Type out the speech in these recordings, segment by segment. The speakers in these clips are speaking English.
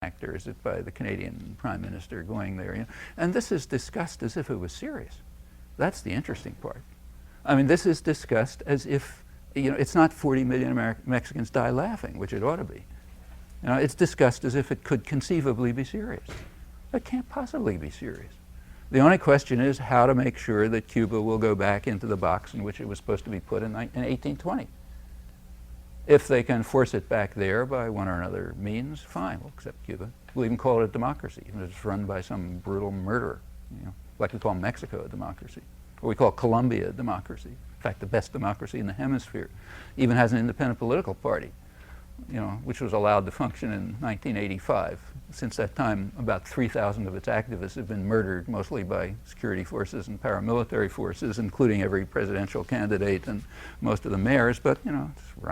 actor, is it by the Canadian Prime Minister going there? You know? And this is discussed as if it was serious. That's the interesting part. I mean, this is discussed as if, you know, it's not 40 million Mexicans die laughing, which it ought to be. You know, it's discussed as if it could conceivably be serious. It can't possibly be serious. The only question is how to make sure that Cuba will go back into the box in which it was supposed to be put in 1820. If they can force it back there by one or another means, fine, we'll accept Cuba. We'll even call it a democracy, even if it's run by some brutal murderer, you know, like we call Mexico a democracy, or we call Colombia a democracy. In fact, the best democracy in the hemisphere. Even has an independent political party, you know, which was allowed to function in 1985. Since that time, about 3,000 of its activists have been murdered, mostly by security forces and paramilitary forces, including every presidential candidate and most of the mayors. But, you know,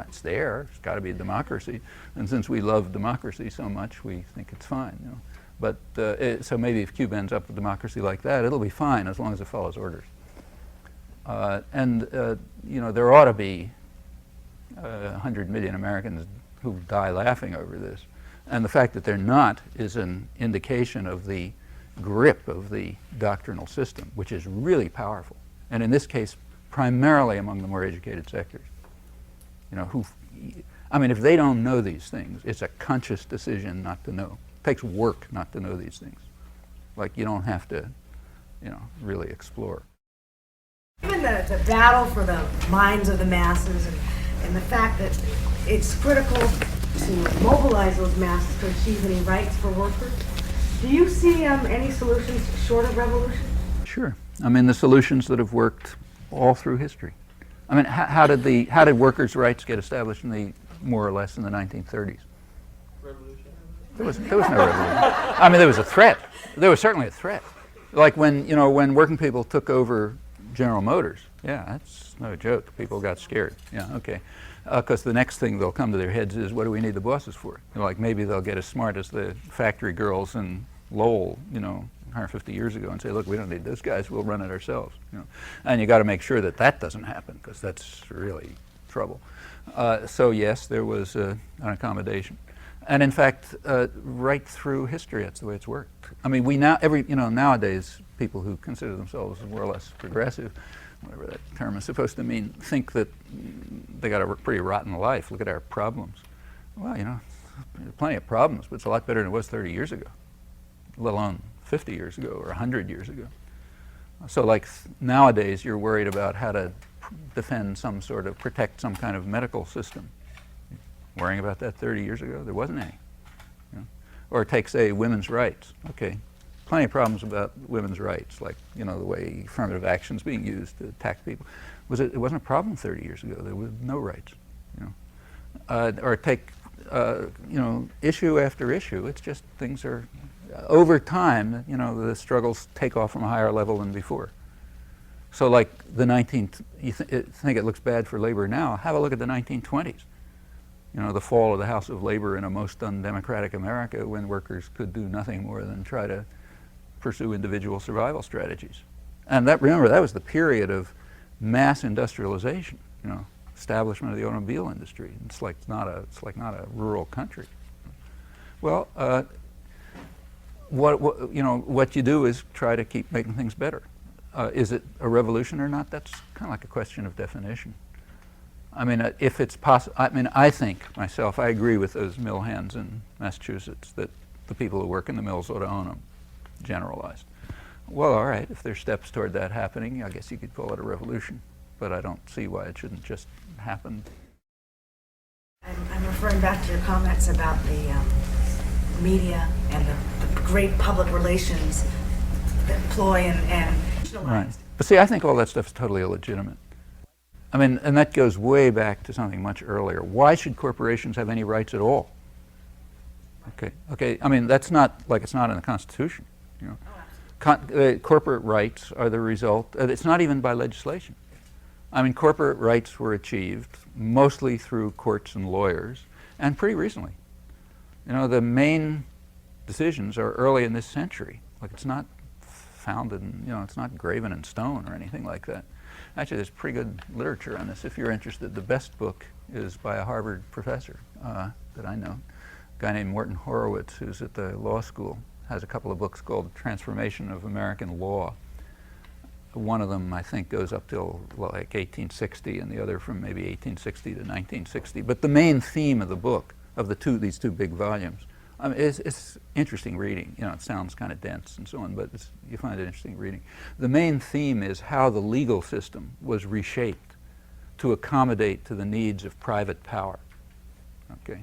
it's there. It's got to be a democracy. And since we love democracy so much, we think it's fine. You know? But so maybe if Cuba ends up with democracy like that, it'll be fine as long as it follows orders. You know, there ought to be 100 million Americans who die laughing over this. And the fact that they're not is an indication of the grip of the doctrinal system, which is really powerful. And in this case, primarily among the more educated sectors. You know, I mean, if they don't know these things, it's a conscious decision not to know. It takes work not to know these things. Like, you don't have to, you know, really explore. Given the battle for the minds of the masses and the fact that it's critical to mobilize those masses to achieve any rights for workers, do you see any solutions short of revolution? Sure. I mean, the solutions that have worked all through history. I mean, how did workers' rights get established more or less in the 1930s? Revolution. There was no revolution. I mean, there was a threat. There was certainly a threat. Like when, you know, when working people took over General Motors. Yeah, that's no joke. People got scared. Yeah, okay. Because the next thing they'll come to their heads is, what do we need the bosses for? You know, like maybe they'll get as smart as the factory girls in Lowell, you know, 150 years ago and say, look, we don't need those guys, we'll run it ourselves. You know? And you got to make sure that that doesn't happen, because that's really trouble. So yes, there was an accommodation. And in fact, right through history, that's the way it's worked. I mean, you know, nowadays, people who consider themselves more or less progressive, whatever that term is supposed to mean, think that they got a pretty rotten life. Look at our problems. Well, you know, there's plenty of problems, but it's a lot better than it was 30 years ago, let alone 50 years ago or 100 years ago. So like nowadays, you're worried about how to defend protect some kind of medical system. Worrying about that 30 years ago, there wasn't any. You know? Or take, say, women's rights. Okay, plenty of problems about women's rights, like, you know, the way affirmative action is being used to attack people. It wasn't a problem 30 years ago. There was no rights. You know, or take, you know, issue after issue. It's just things are over time. You know, the struggles take off from a higher level than before. So, like you think it looks bad for labor now? Have a look at the 1920s. You know, the fall of the House of Labor in a most undemocratic America, when workers could do nothing more than try to pursue individual survival strategies. And remember, that was the period of mass industrialization, you know, establishment of the automobile industry. It's like not a rural country. Well, what you do is try to keep making things better. Is it a revolution or not? That's kind of like a question of definition. I mean, if it's possible, I mean, I think myself, I agree with those mill hands in Massachusetts that the people who work in the mills ought to own them, generalized. Well, all right, if there's steps toward that happening, I guess you could call it a revolution, but I don't see why it shouldn't just happen. I'm referring back to your comments about the media and the great public relations that ploy and right. But see, I think all that stuff is totally illegitimate. I mean, and that goes way back to something much earlier. Why should corporations have any rights at all? Okay. I mean, that's not like it's not in the Constitution. You know, corporate rights are the result. It's not even by legislation. I mean, corporate rights were achieved mostly through courts and lawyers, and pretty recently. You know, the main decisions are early in this century. Like, it's not founded, you know, it's not graven in stone or anything like that. Actually, there's pretty good literature on this if you're interested. The best book is by a Harvard professor that I know, A guy named Morton Horowitz, who's at the law school, has a couple of books called Transformation of American Law. One of them, I think, goes up till like 1860, and the other from maybe 1860 to 1960. But the main theme of the book, of these two big volumes, I mean, it's interesting reading. You know, it sounds kind of dense and so on, but you find it interesting reading. The main theme is how the legal system was reshaped to accommodate to the needs of private power. Okay,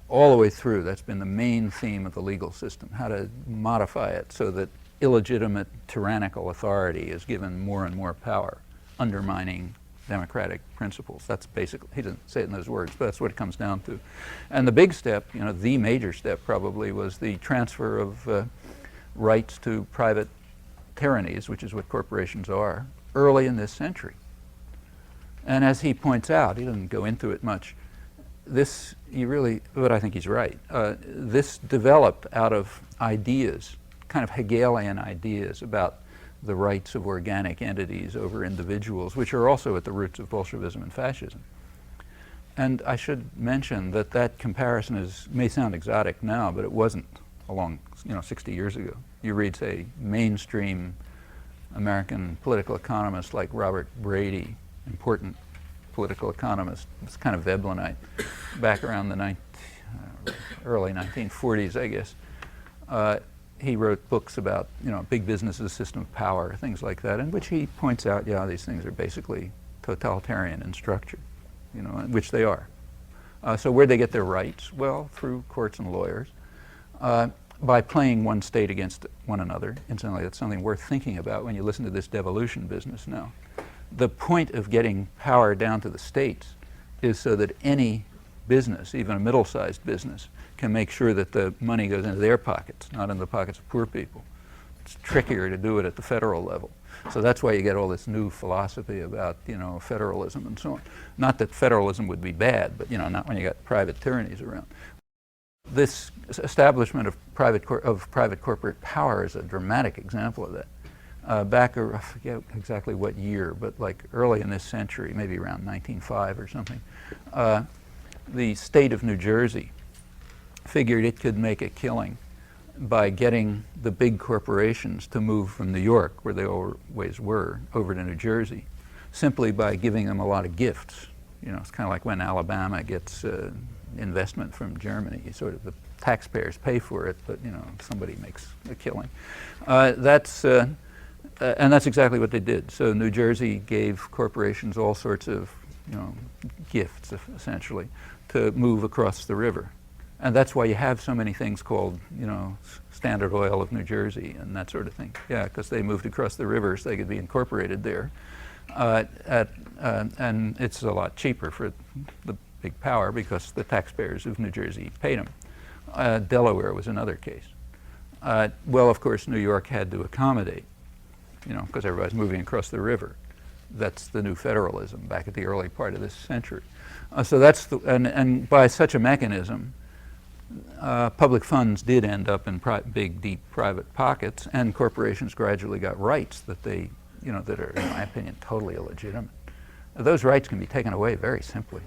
all the way through, that's been the main theme of the legal system, how to modify it so that illegitimate tyrannical authority is given more and more power, undermining democratic principles. That's basically, he doesn't say it in those words, but that's what it comes down to. And the big step, you know, the major step probably, was the transfer of rights to private tyrannies, which is what corporations are, early in this century. And as he points out, he doesn't go into it much, but I think he's right. This developed out of ideas, kind of Hegelian ideas about the rights of organic entities over individuals, which are also at the roots of Bolshevism and fascism. And I should mention that that comparison may sound exotic now, but it wasn't 60 years ago. You read, say, mainstream American political economists like Robert Brady, important political economist, it's kind of Veblenite, back around the early 1940s, I guess. He wrote books about, you know, big business's system of power, things like that, in which he points out, yeah, these things are basically totalitarian in structure, you know, which they are. So where'd they get their rights? Well, through courts and lawyers, by playing one state against one another. Incidentally, that's something worth thinking about when you listen to this devolution business now. The point of getting power down to the states is so that any business, even a middle-sized business, can make sure that the money goes into their pockets, not in the pockets of poor people. It's trickier to do it at the federal level. So that's why you get all this new philosophy about, you know, federalism and so on. Not that federalism would be bad, but, you know, not when you got private tyrannies around. This establishment of private corporate power is a dramatic example of that. Back, I forget exactly what year, but like early in this century, maybe around 1905 or something, the state of New Jersey figured it could make a killing by getting the big corporations to move from New York, where they always were, over to New Jersey, simply by giving them a lot of gifts. You know, it's kind of like when Alabama gets investment from Germany. Sort of the taxpayers pay for it, but, you know, somebody makes a killing. And that's exactly what they did. So New Jersey gave corporations all sorts of, you know, gifts, essentially, to move across the river. And that's why you have so many things called, you know, Standard Oil of New Jersey and that sort of thing. Yeah, because they moved across the river so they could be incorporated there. And it's a lot cheaper for the big power because the taxpayers of New Jersey paid them. Delaware was another case. Well, of course, New York had to accommodate, you know, because everybody's moving across the river. That's the new federalism back at the early part of this century. So that's and by such a mechanism, public funds did end up in big, deep private pockets, and corporations gradually got rights that they, you know, that are, in my opinion, totally illegitimate. Those rights can be taken away very simply,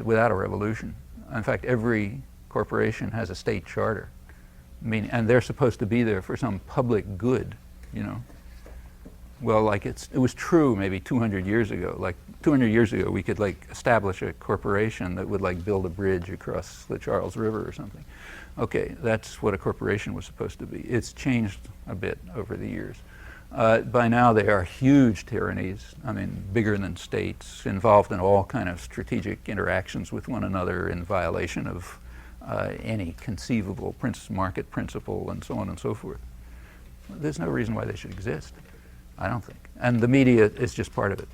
without a revolution. In fact, every corporation has a state charter, and they're supposed to be there for some public good, you know. Well, like it was true maybe 200 years ago. Like 200 years ago, we could like establish a corporation that would like build a bridge across the Charles River or something. Okay, that's what a corporation was supposed to be. It's changed a bit over the years. By now, they are huge tyrannies. I mean, bigger than states, involved in all kind of strategic interactions with one another in violation of any conceivable market principle and so on and so forth. There's no reason why they should exist. I don't think. And the media is just part of it.